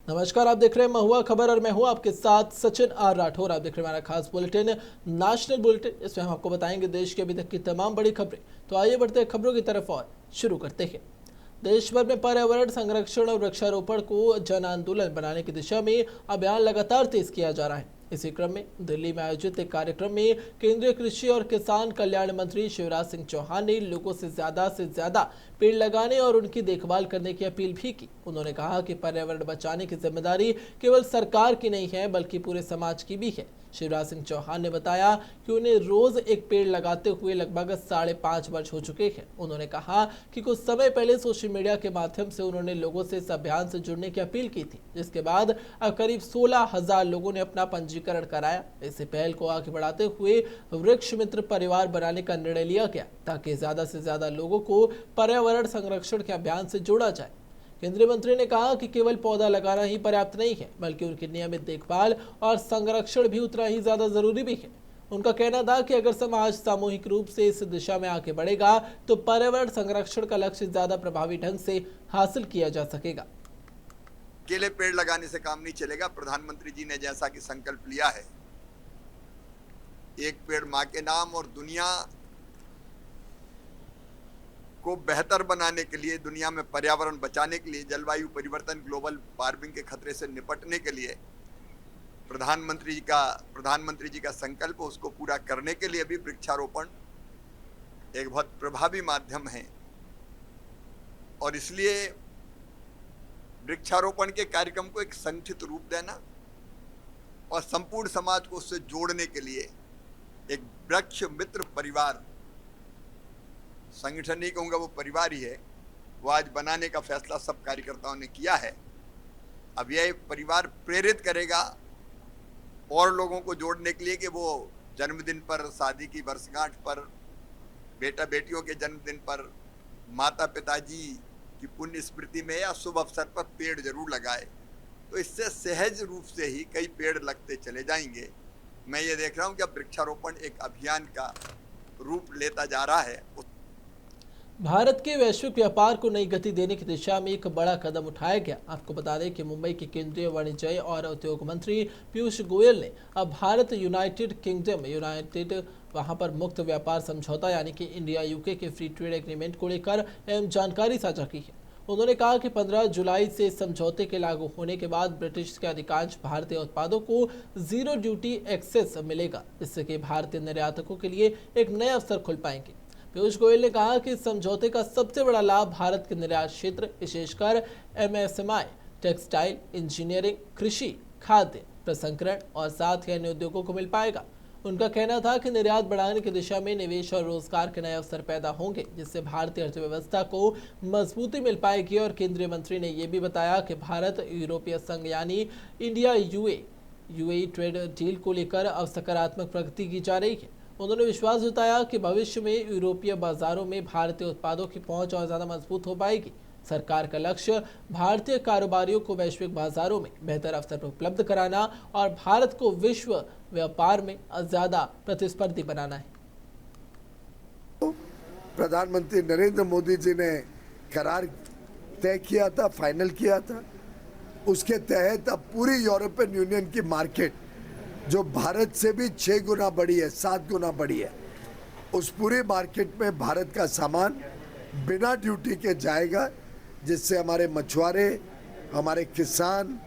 नमस्कार, आप देख रहे हैं महुआ खबर और मैं हूं आपके साथ सचिन आर राठौर। आप देख रहे हैं हमारा खास बुलेटिन नेशनल बुलेटिन। इसमें हम आपको बताएंगे देश की अभी तक की तमाम बड़ी खबरें। तो आइए बढ़ते हैं खबरों की तरफ और शुरू करते हैं। देश भर में पर्यावरण संरक्षण और वृक्षारोपण को जन आंदोलन बनाने की दिशा में अभियान लगातार तेज किया जा रहा है। इसी क्रम में दिल्ली में आयोजित एक कार्यक्रम में केंद्रीय कृषि और किसान कल्याण मंत्री शिवराज सिंह चौहान ने लोगों से ज्यादा पेड़ लगाने और उनकी देखभाल करने की अपील भी की। उन्होंने कहा कि पर्यावरण बचाने की जिम्मेदारी केवल सरकार की नहीं है बल्कि पूरे समाज की भी है। शिवराज सिंह चौहान ने बताया कि उन्हें रोज एक पेड़ लगाते हुए लगभग 5.5 वर्ष हो चुके हैं। उन्होंने कहा कि कुछ समय पहले सोशल मीडिया के माध्यम से उन्होंने लोगों से इस अभियान से जुड़ने की अपील की थी, जिसके बाद अब करीब 16,000 लोगों ने अपना पंजीकरण कराया। इस पहल को आगे बढ़ाते हुए वृक्ष मित्र परिवार बनाने का निर्णय लिया गया ताकि ज्यादा से ज्यादा लोगों को पर्यावरण संरक्षण के अभियान से जोड़ा जाए। केंद्रीय मंत्री ने कहा कि केवल पौधा लगाना ही पर्याप्त नहीं है बल्कि उनकी नियमित देखभाल और संरक्षण भी उतना ही ज्यादा जरूरी भी है। उनका कहना था कि अगर समाज सामूहिक रूप से इस दिशा में आगे बढ़ेगा तो पर्यावरण संरक्षण का लक्ष्य ज्यादा प्रभावी ढंग से हासिल किया जा सकेगा। अकेले पेड़ लगाने से काम नहीं चलेगा। प्रधानमंत्री जी ने जैसा कि संकल्प लिया है, एक पेड़ मां के नाम, और दुनिया को बेहतर बनाने के लिए, दुनिया में पर्यावरण बचाने के लिए, जलवायु परिवर्तन, ग्लोबल वार्मिंग के खतरे से निपटने के लिए प्रधानमंत्री जी का संकल्प, उसको पूरा करने के लिए भी वृक्षारोपण एक बहुत प्रभावी माध्यम है। और इसलिए वृक्षारोपण के कार्यक्रम को एक संगठित रूप देना और संपूर्ण समाज को उससे जोड़ने के लिए एक वृक्ष मित्र परिवार, संगठन नहीं कहूँगा, वो परिवार ही है, वो आज बनाने का फैसला सब कार्यकर्ताओं ने किया है। अब यह परिवार प्रेरित करेगा और लोगों को जोड़ने के लिए कि वो जन्मदिन पर, शादी की वर्षगांठ पर, बेटा बेटियों के जन्मदिन पर, माता पिताजी की पुण्य स्मृति में या शुभ अवसर पर पेड़ जरूर लगाए। तो इससे सहज रूप से ही कई पेड़ लगते चले जाएंगे। मैं ये देख रहा हूँ कि अब वृक्षारोपण एक अभियान का रूप लेता जा रहा है। भारत के वैश्विक व्यापार को नई गति देने की दिशा में एक बड़ा कदम उठाया गया। आपको बता दें कि मुंबई के केंद्रीय वाणिज्य और उद्योग मंत्री पीयूष गोयल ने अब भारत यूनाइटेड वहां पर मुक्त व्यापार समझौता यानी कि इंडिया यूके के फ्री ट्रेड एग्रीमेंट को लेकर अहम जानकारी साझा की है। उन्होंने कहा कि 15 जुलाई से इस समझौते के लागू होने के बाद ब्रिटिश के अधिकांश भारतीय उत्पादों को जीरो ड्यूटी एक्सेस मिलेगा, जिससे कि भारतीय निर्यातकों के लिए एक नए अवसर खुल पाएंगे। पीयूष गोयल ने कहा कि इस समझौते का सबसे बड़ा लाभ भारत के निर्यात क्षेत्र, विशेषकर एमएसएमई, टेक्सटाइल, इंजीनियरिंग, कृषि, खाद्य प्रसंस्करण और साथ ही अन्य उद्योगों को मिल पाएगा। उनका कहना था कि निर्यात बढ़ाने की दिशा में निवेश और रोजगार के नए अवसर पैदा होंगे, जिससे भारतीय अर्थव्यवस्था को मजबूती मिल पाएगी। और केंद्रीय मंत्री ने यह भी बताया कि भारत यूरोपीय संघ यानी इंडिया यूएई ट्रेड डील को लेकर अब सकारात्मक प्रगति की जा रही है। उन्होंने विश्वास जताया कि भविष्य में यूरोपीय बाजारों में भारतीय उत्पादों की पहुंच और ज्यादा मजबूत हो पाएगी। सरकार का लक्ष्य भारतीय कारोबारियों को वैश्विक बाजारों में बेहतर अवसर उपलब्ध कराना और भारत को विश्व व्यापार में ज्यादा प्रतिस्पर्धी बनाना है। प्रधानमंत्री नरेंद्र मोदी जी ने करार तय किया था, फाइनल किया था, उसके तहत अब पूरी यूरोपियन यूनियन की मार्केट जो भारत से भी 6 गुना बड़ी है, 7 गुना बड़ी है, उस पूरी मार्केट में भारत का सामान बिना ड्यूटी के जाएगा, जिससे हमारे मछुआरे, हमारे किसान,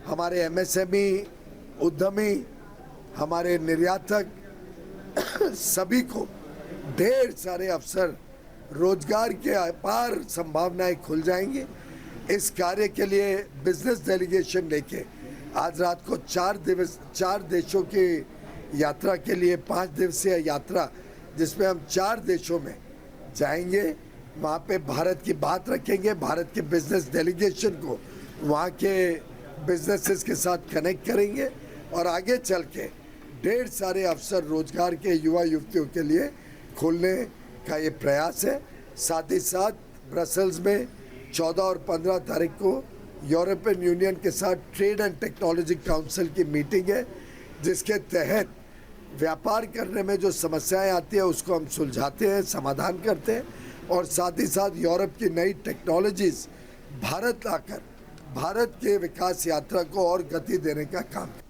हमारे एमएसएमई उद्यमी, हमारे निर्यातक सभी को ढेर सारे अवसर, रोजगार के अपार संभावनाएं खुल जाएंगी। इस कार्य के लिए बिजनेस डेलीगेशन लेके आज रात को 4 देशों की यात्रा के लिए 5 दिवसीय यात्रा, जिसमें हम 4 देशों में जाएंगे, वहाँ पे भारत की बात रखेंगे, भारत के बिजनेस डेलीगेशन को वहाँ के बिजनेसेस के साथ कनेक्ट करेंगे और आगे चल के ढेर सारे अवसर रोजगार के युवा युवतियों के लिए खोलने का ये प्रयास है। साथ ही साथ ब्रसेल्स में 14 और 15 तारीख को यूरोपियन यूनियन के साथ ट्रेड एंड टेक्नोलॉजी काउंसिल की मीटिंग है, जिसके तहत व्यापार करने में जो समस्याएं आती है उसको हम सुलझाते हैं, समाधान करते हैं और साथ ही साथ यूरोप की नई टेक्नोलॉजीज भारत लाकर भारत के विकास यात्रा को और गति देने का काम किया।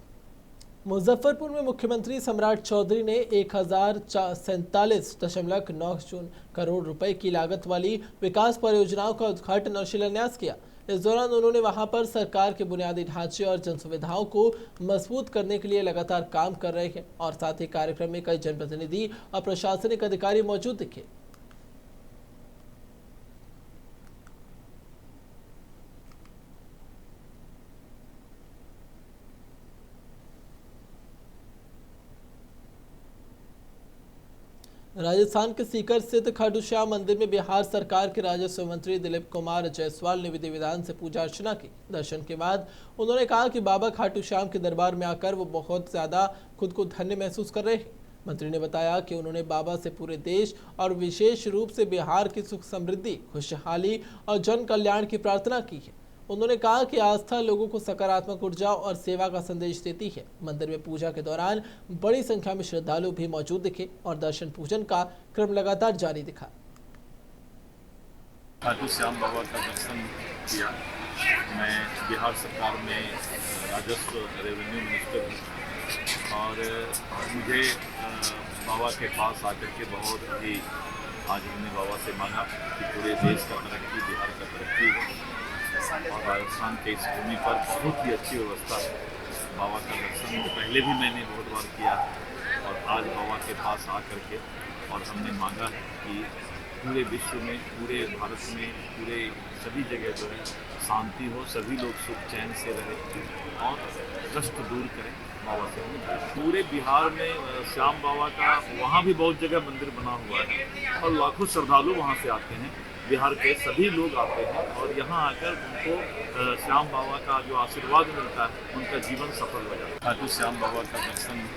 मुजफ्फरपुर में मुख्यमंत्री सम्राट चौधरी ने 1047.9 करोड़ रुपए की लागत वाली विकास परियोजनाओं का उद्घाटन और शिलान्यास किया। इस दौरान उन्होंने वहां पर सरकार के बुनियादी ढांचे और जन सुविधाओं को मजबूत करने के लिए लगातार काम कर रहे हैं और साथ ही कार्यक्रम में कई जनप्रतिनिधि और प्रशासनिक अधिकारी मौजूद दिखे। राजस्थान के सीकर स्थित खाटू श्याम मंदिर में बिहार सरकार के राजस्व मंत्री दिलीप कुमार जायसवाल ने विधि विधान से पूजा अर्चना की। दर्शन के बाद उन्होंने कहा कि बाबा खाटू श्याम के दरबार में आकर वो बहुत ज्यादा खुद को धन्य महसूस कर रहे हैं। मंत्री ने बताया कि उन्होंने बाबा से पूरे देश और विशेष रूप से बिहार की सुख समृद्धि, खुशहाली और जन कल्याण की प्रार्थना की है। उन्होंने कहा कि आस्था लोगों को सकारात्मक ऊर्जा और सेवा का संदेश देती है। मंदिर में पूजा के दौरान बड़ी संख्या में श्रद्धालु भी मौजूद दिखे और दर्शन पूजन का क्रम लगातार जारी दिखा। खाटू श्याम बाबा का दर्शन किया। मैं बिहार सरकार में राजस्व रेवेन्यू मिनिस्टर हूँ और मुझे बाबा के पास आकर के बहुत ही आज हमने बाबा से मांगा कि पूरे देश का तरक्की, बिहार का तरक्की हो और राजस्थान के इस भूमि पर बहुत ही अच्छी व्यवस्था है। बाबा का दर्शन पहले भी मैंने बहुत बार किया और आज बाबा के पास आकर के और हमने मांगा है कि पूरे विश्व में, पूरे भारत में, पूरे सभी जगह जो है शांति हो, सभी लोग सुख चैन से रहें और कष्ट दूर करें। बाबा से पूरे बिहार में श्याम बाबा का वहाँ भी बहुत जगह मंदिर बना हुआ है और लाखों श्रद्धालु वहाँ से आते हैं। बिहार के सभी लोग आते हैं और यहाँ आकर उनको श्याम बाबा का जो आशीर्वाद मिलता है, उनका जीवन सफल हो जाता है। खाटू श्याम बाबा का दर्शन।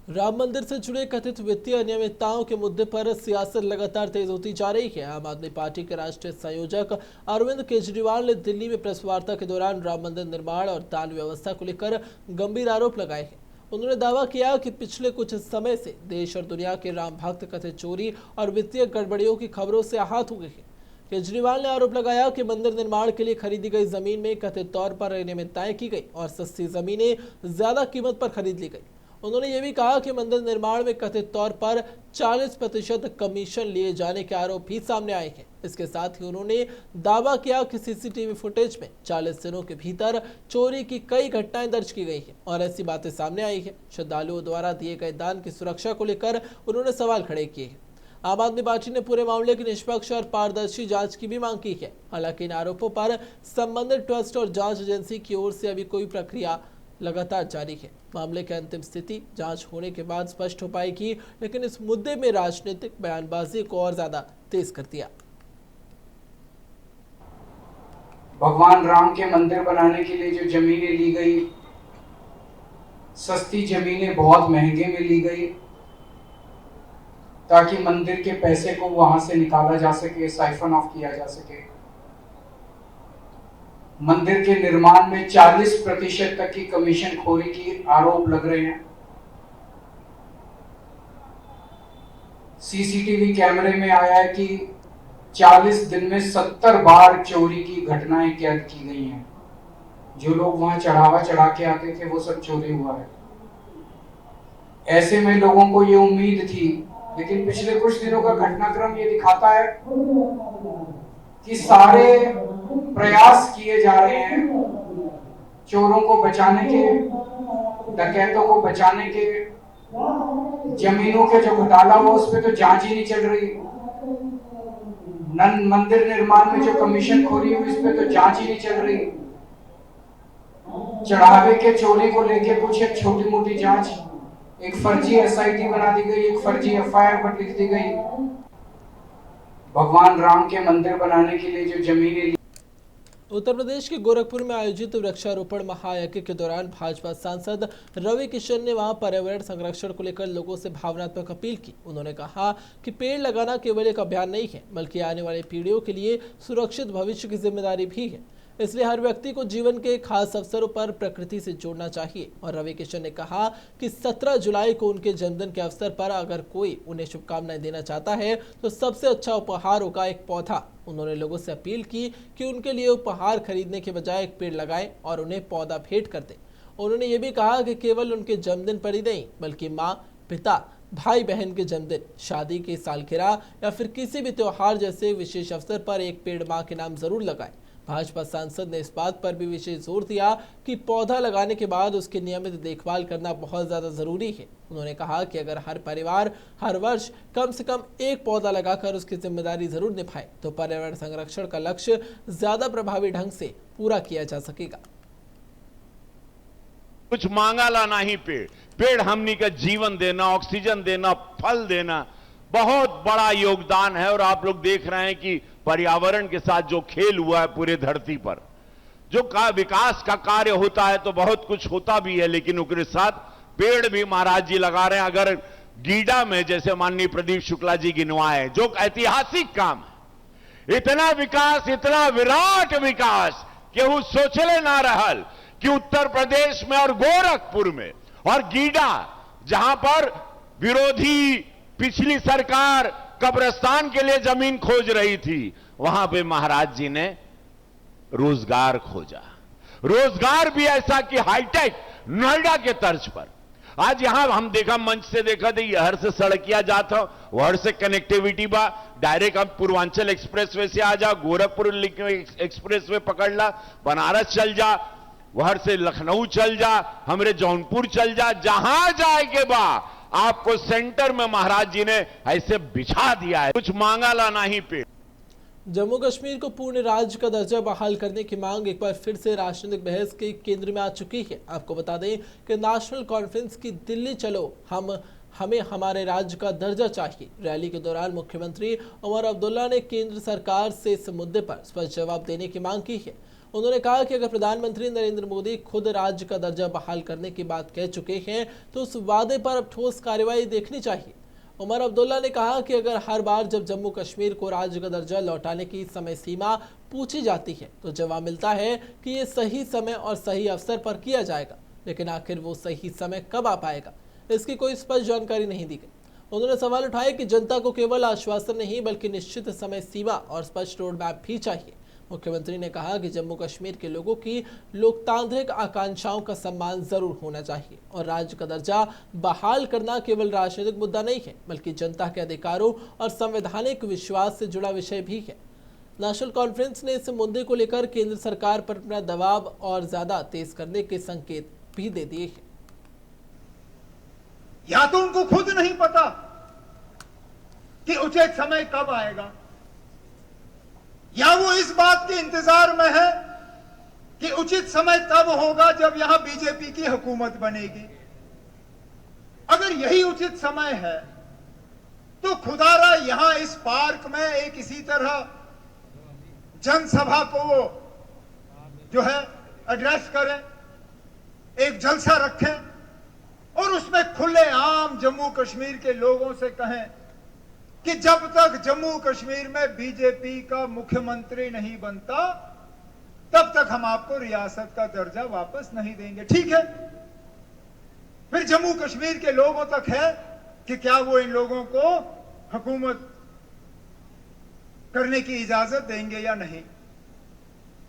राम मंदिर से जुड़े कथित वित्तीय अनियमितताओं के मुद्दे पर सियासत लगातार तेज होती जा रही है। आम आदमी पार्टी के राष्ट्रीय संयोजक अरविंद केजरीवाल ने दिल्ली में प्रेस वार्ता के दौरान राम मंदिर निर्माण और दान व्यवस्था को लेकर गंभीर आरोप लगाए हैं। उन्होंने दावा किया कि पिछले कुछ समय से देश और दुनिया के राम भक्त कथित चोरी और वित्तीय गड़बड़ियों की खबरों से आहत हो गए हैं। केजरीवाल ने आरोप लगाया कि मंदिर निर्माण के लिए खरीदी गई जमीन में कथित तौर पर अनियमितताएं की गई और सस्ती जमीनें ज्यादा कीमत पर खरीद ली गई। उन्होंने ये भी कहा कि मंदिर निर्माण में कथित तौर पर 40% कमीशन लिए जाने के आरोप भी सामने आए हैं। इसके साथ ही उन्होंने दावा किया कि सीसीटीवी फुटेज में 40 दिनों के भीतर चोरी की कई घटनाएं दर्ज की गई हैं और ऐसी बातें सामने आई है। श्रद्धालुओं द्वारा दिए गए दान की सुरक्षा को लेकर उन्होंने सवाल खड़े किए हैं। आम आदमी पार्टी ने पूरे मामले की निष्पक्ष और पारदर्शी जांच की भी मांग की है। हालांकि इन आरोपों पर संबंधित ट्रस्ट और जांच एजेंसी की ओर से अभी कोई प्रक्रिया लगातार जारी है। मामले की अंतिम स्थिति जांच होने के बाद स्पष्ट हो पाएगी, लेकिन इस मुद्दे में राजनीतिक बयानबाजी को और ज्यादा तेज कर दिया। भगवान राम के मंदिर बनाने के लिए जो जमीनें ली गई, सस्ती जमीनें बहुत महंगे में ली गई ताकि मंदिर के पैसे को वहां से निकाला जा सके, साइफन ऑफ किया जा सके। मंदिर के निर्माण में 40% तक की कमीशन खोरी की आरोप लग रहे हैं। सीसीटीवी कैमरे में आया है कि 40 दिन में 70 बार चोरी की घटनाएं कैद की गई हैं। जो लोग वहां चढ़ावा चढ़ा के आते थे वो सब चोरी हुआ है। ऐसे में लोगों को ये उम्मीद थी, लेकिन पिछले कुछ दिनों का घटनाक्रम ये दिखाता है कि सारे प्रयास किए जा रहे हैं चोरों को बचाने के, डकैतों को बचाने के। जमीनों के जो घोटाला हुआ उस पर तो जांच ही नहीं चल रही। मंदिर निर्माण में जो कमीशन खोरी हुई इस पे तो जांच ही नहीं चल रही। चढ़ावे के चोरी को लेके कुछ एक छोटी मोटी जांच, एक फर्जी एसआईटी बना दी गई, एक फर्जी एफआईआर पर लिख दी गई। भगवान राम के मंदिर बनाने के लिए जो जमीनें। उत्तर प्रदेश के गोरखपुर में आयोजित वृक्षारोपण महायज्ञ के दौरान भाजपा सांसद रवि किशन ने वहां पर्यावरण संरक्षण को लेकर लोगों से भावनात्मक अपील की। उन्होंने कहा कि पेड़ लगाना केवल एक अभियान नहीं है, बल्कि आने वाली पीढ़ियों के लिए सुरक्षित भविष्य की जिम्मेदारी भी है। इसलिए हर व्यक्ति को जीवन के खास अवसरों पर प्रकृति से जोड़ना चाहिए। और रवि किशन ने कहा कि 17 जुलाई को उनके जन्मदिन के अवसर पर अगर कोई उन्हें शुभकामनाएं देना चाहता है तो सबसे अच्छा उपहार होगा एक पौधा। उन्होंने लोगों से अपील की कि उनके लिए उपहार खरीदने के बजाय एक पेड़ लगाएं और उन्हें पौधा भेंट कर दें। उन्होंने ये भी कहा कि केवल उनके जन्मदिन पर ही नहीं बल्कि माँ, पिता, भाई बहन के जन्मदिन, शादी की सालगिरह या फिर किसी भी त्योहार जैसे विशेष अवसर पर एक पेड़ माँ के नाम जरूर लगाएं। भाजपा सांसद ने इस बात पर भी विशेष जोर दिया कि पौधा लगाने के बाद उसकी नियमित देखभाल करना बहुत ज्यादा जरूरी है। उन्होंने कहा कि अगर हर परिवार हर वर्ष कम से कम एक पौधा लगाकर उसकी जिम्मेदारी जरूर निभाए तो पर्यावरण संरक्षण का लक्ष्य ज्यादा प्रभावी ढंग से पूरा किया जा सकेगा। कुछ मांगा ला नहीं पेड़ हमनी का जीवन देना, ऑक्सीजन देना, फल देना बहुत बड़ा योगदान है। और आप लोग देख रहे हैं कि पर्यावरण के साथ जो खेल हुआ है पूरे धरती पर, जो विकास का कार्य होता है तो बहुत कुछ होता भी है, लेकिन उसके साथ पेड़ भी महाराज जी लगा रहे हैं। अगर गीडा में जैसे माननीय प्रदीप शुक्ला जी गिनवाए, जो ऐतिहासिक काम है, इतना विकास, इतना विराट विकास केहू सोचले ना रहल कि उत्तर प्रदेश में और गोरखपुर में और गीडा, जहां पर विरोधी पिछली सरकार कब्रिस्तान के लिए जमीन खोज रही थी, वहां पे महाराज जी ने रोजगार खोजा। रोजगार भी ऐसा कि हाईटेक नोएडा के तर्ज पर। आज यहां हम देखा, मंच से देखा थे, यहर से सड़किया जाता, वहर से कनेक्टिविटी बा, डायरेक्ट हम पूर्वांचल एक्सप्रेसवे से आ जा, गोरखपुर एक्सप्रेसवे पकड़ ला, बनारस चल जा, वहर से लखनऊ चल जा, हमरे जौनपुर चल जा, जहां जाए के बा आपको सेंटर में महाराज जी ने ऐसे बिछा दिया है। कुछ मांगा ला नहीं पेड़। जम्मू कश्मीर को पूर्ण राज्य का दर्जा बहाल करने की मांग एक बार फिर से राजनीतिक बहस के केंद्र में आ चुकी है। आपको बता दें कि नेशनल कॉन्फ्रेंस की दिल्ली चलो हमें हमारे राज्य का दर्जा चाहिए रैली के दौरान मुख्यमंत्री उमर अब्दुल्ला ने केंद्र सरकार से इस मुद्दे पर स्पष्ट जवाब देने की मांग की है। उन्होंने कहा कि अगर प्रधानमंत्री नरेंद्र मोदी खुद राज्य का दर्जा बहाल करने की बात कह चुके हैं तो उस वादे पर अब ठोस कार्रवाई देखनी चाहिए। उमर अब्दुल्ला ने कहा कि अगर हर बार जब जम्मू कश्मीर को राज्य का दर्जा लौटाने की समय सीमा पूछी जाती है तो जवाब मिलता है कि ये सही समय और सही अवसर पर किया जाएगा, लेकिन आखिर वो सही समय कब आ पाएगा, इसकी कोई स्पष्ट जानकारी नहीं दी गई। उन्होंने सवाल उठाया कि जनता को केवल आश्वासन नहीं बल्कि निश्चित समय सीमा और स्पष्ट रोड मैप भी चाहिए। मुख्यमंत्री ने कहा कि जम्मू कश्मीर के लोगों की लोकतांत्रिक आकांक्षाओं का सम्मान जरूर होना चाहिए और राज्य का दर्जा बहाल करना केवल राजनीतिक मुद्दा नहीं है बल्कि जनता के अधिकारों और संवैधानिक विश्वास से जुड़ा विषय भी है। नेशनल कॉन्फ्रेंस ने इस मुद्दे को लेकर केंद्र सरकार पर अपना दबाव और ज्यादा तेज करने के संकेत भी दे दिए हैं। या तो उनको खुद नहीं पता कि उचित समय कब आएगा, या वो इस बात के इंतजार में है कि उचित समय तब होगा जब यहां बीजेपी की हुकूमत बनेगी। अगर यही उचित समय है तो खुदारा यहां इस पार्क में एक इसी तरह जनसभा को वो जो है एड्रेस करें, एक जलसा रखें और उसमें खुले आम जम्मू कश्मीर के लोगों से कहें कि जब तक जम्मू कश्मीर में बीजेपी का मुख्यमंत्री नहीं बनता तब तक हम आपको रियासत का दर्जा वापस नहीं देंगे। ठीक है, फिर जम्मू कश्मीर के लोगों तक है कि क्या वो इन लोगों को हुकूमत करने की इजाजत देंगे या नहीं।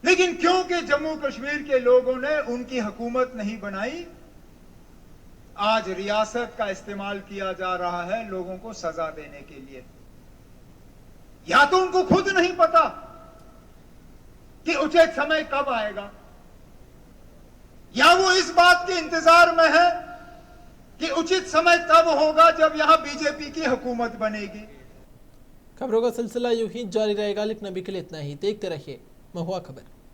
लेकिन क्योंकि जम्मू कश्मीर के लोगों ने उनकी हुकूमत नहीं बनाई, आज रियासत का इस्तेमाल किया जा रहा है लोगों को सजा देने के लिए। या तो उनको खुद नहीं पता कि उचित समय कब आएगा, या वो इस बात के इंतजार में है कि उचित समय तब होगा जब यहां बीजेपी की हुकूमत बनेगी। खबरों का सिलसिला यूं ही जारी रहेगा, लेकिन अभी के लिए इतना ही। देखते रहिए महुआ खबर।